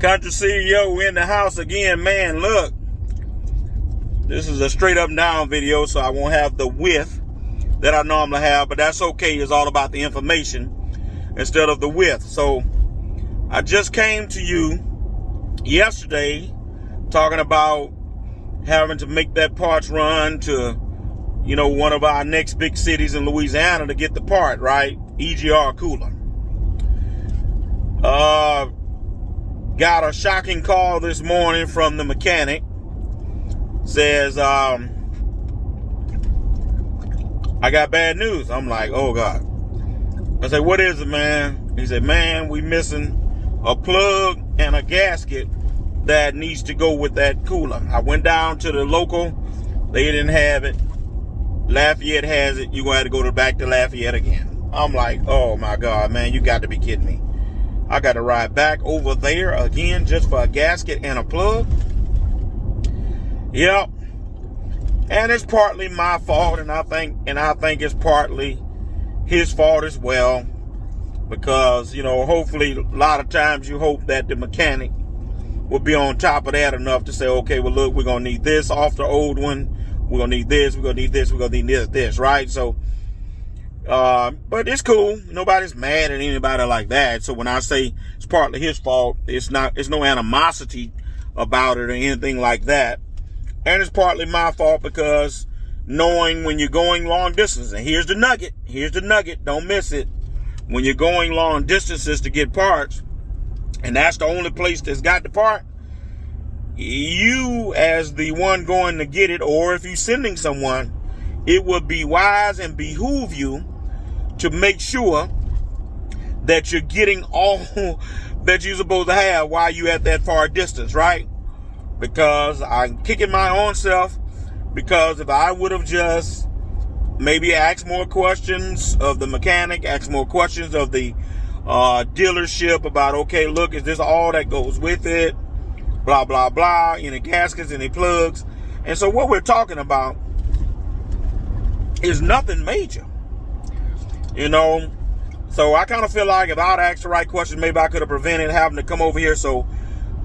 Country CEO in the house again, man. Look, this is a straight up and down video, so I won't have the width that I normally have, but that's okay. It's all about the information instead of the width. So I just came to you yesterday talking about having to make that parts run to, you know, one of our next big cities in Louisiana to get the part, right? EGR cooler. Got a shocking call this morning from the mechanic. Says, I got bad news. I'm like, oh God. I said, what is it, man? He said, man, we missing a plug and a gasket that needs to go with that cooler. I went down to the local. They didn't have it. Lafayette has it. You're going to have to go back to Lafayette again. I'm like, oh my God, man, you got to be kidding me. I got to ride back over there again just for a gasket and a plug. Yep. And it's partly my fault, and I think it's partly his fault as well. Because, you know, hopefully a lot of times you hope that the mechanic will be on top of that enough to say, okay, well, look, we're going to need this off the old one. We're going to need this. We're going to need this. We're going to need this, right? So, but it's cool. Nobody's mad at anybody like that. So when I say it's partly his fault, it's no animosity about it or anything like that. And it's partly my fault because knowing when you're going long distance, and here's the nugget, don't miss it. When you're going long distances to get parts, and that's the only place that's got the part, you as the one going to get it, or if you're sending someone, it would be wise and behoove you to make sure that you're getting all that you're supposed to have while you're at that far distance, right? Because I'm kicking my own self, because if I would have just maybe asked more questions of the mechanic, asked more questions of the dealership about, okay, look, is this all that goes with it? Blah, blah, blah. Any gaskets, any plugs. And so what we're talking about is nothing major. You know, so I kind of feel like if I'd asked the right question, maybe I could have prevented having to come over here. So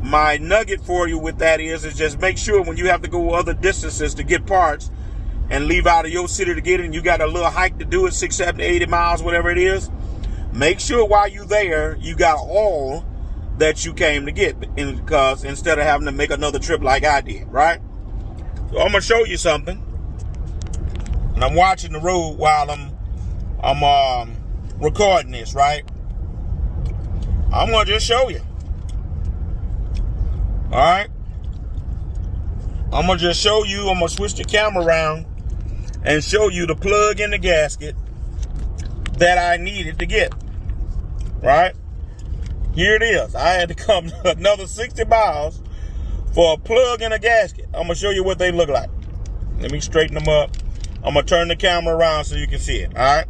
my nugget for you with that is just make sure when you have to go other distances to get parts and leave out of your city to get it, and you got a little hike to do it, 6, 7, 80 miles, whatever it is, make sure while you're there, you got all that you came to get, because instead of having to make another trip like I did, right? So I'm going to show you something. And I'm watching the road while I'm recording this, right? I'm going to just show you. All right? I'm going to just show you. I'm going to switch the camera around and show you the plug in the gasket that I needed to get. Right? Here it is. I had to come another 60 miles for a plug and a gasket. I'm going to show you what they look like. Let me straighten them up. I'm going to turn the camera around so you can see it. All right?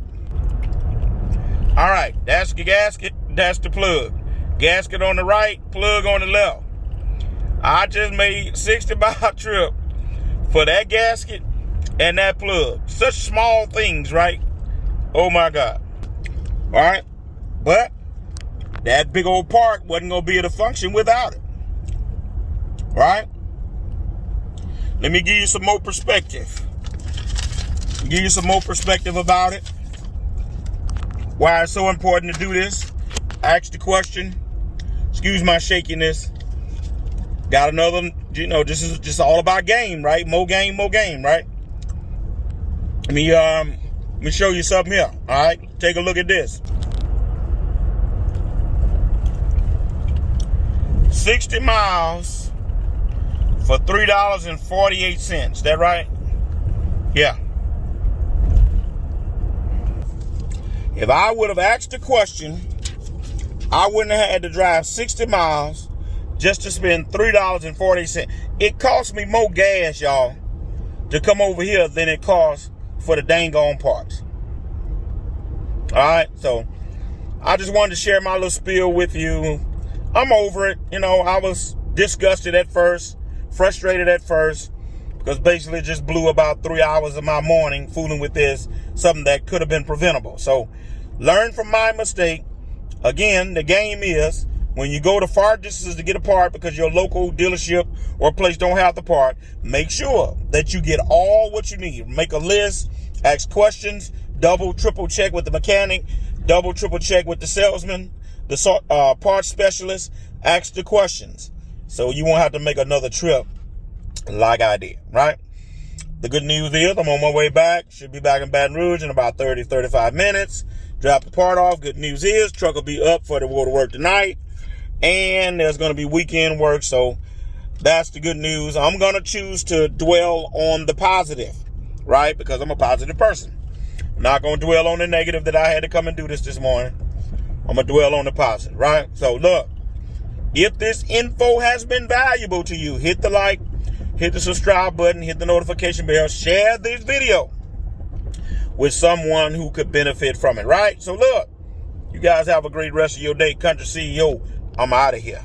All right. That's the gasket. That's the plug. Gasket on the right, plug on the left. I just made 60-mile trip for that gasket and that plug. Such small things, right? Oh, my God. All right? But that big old part wasn't going to be able to function without it. Right? Let me give you some more perspective. Give you some more perspective about it. Why it's so important to do this. Ask the question. Excuse my shakiness. Got another, you know, this is just all about game, right? More game, right? Let me show you something here. All right? Take a look at this. 60 miles for $3.48. Is that right? Yeah. If I would have asked the question, I wouldn't have had to drive 60 miles just to spend $3.40. It cost me more gas, y'all, to come over here than it costs for the dang on parts. All right, so I just wanted to share my little spiel with you. I'm over it. You know, I was disgusted at first, frustrated at first, because basically it just blew about 3 hours of my morning fooling with this, something that could have been preventable. So learn from my mistake. Again, the game is When you go to far distances to get a part because your local dealership or place don't have the part, make sure that you get all what you need. Make a list, ask questions, double, triple check with the mechanic, double, triple check with the salesman, the parts specialist, ask the questions. So you won't have to make another trip like I did, right? The good news is I'm on my way back. Should be back in Baton Rouge in about 30, 35 minutes. Drop the part off. Good news is truck will be up for the go to work tonight. And there's going to be weekend work. So that's the good news. I'm going to choose to dwell on the positive, right? Because I'm a positive person. I'm not going to dwell on the negative that I had to come and do this morning. I'm going to dwell on the positive, right? So look, if this info has been valuable to you, hit the like, hit the subscribe button, hit the notification bell, share this video with someone who could benefit from it, right? So look, you guys have a great rest of your day. Country CEO, I'm out of here.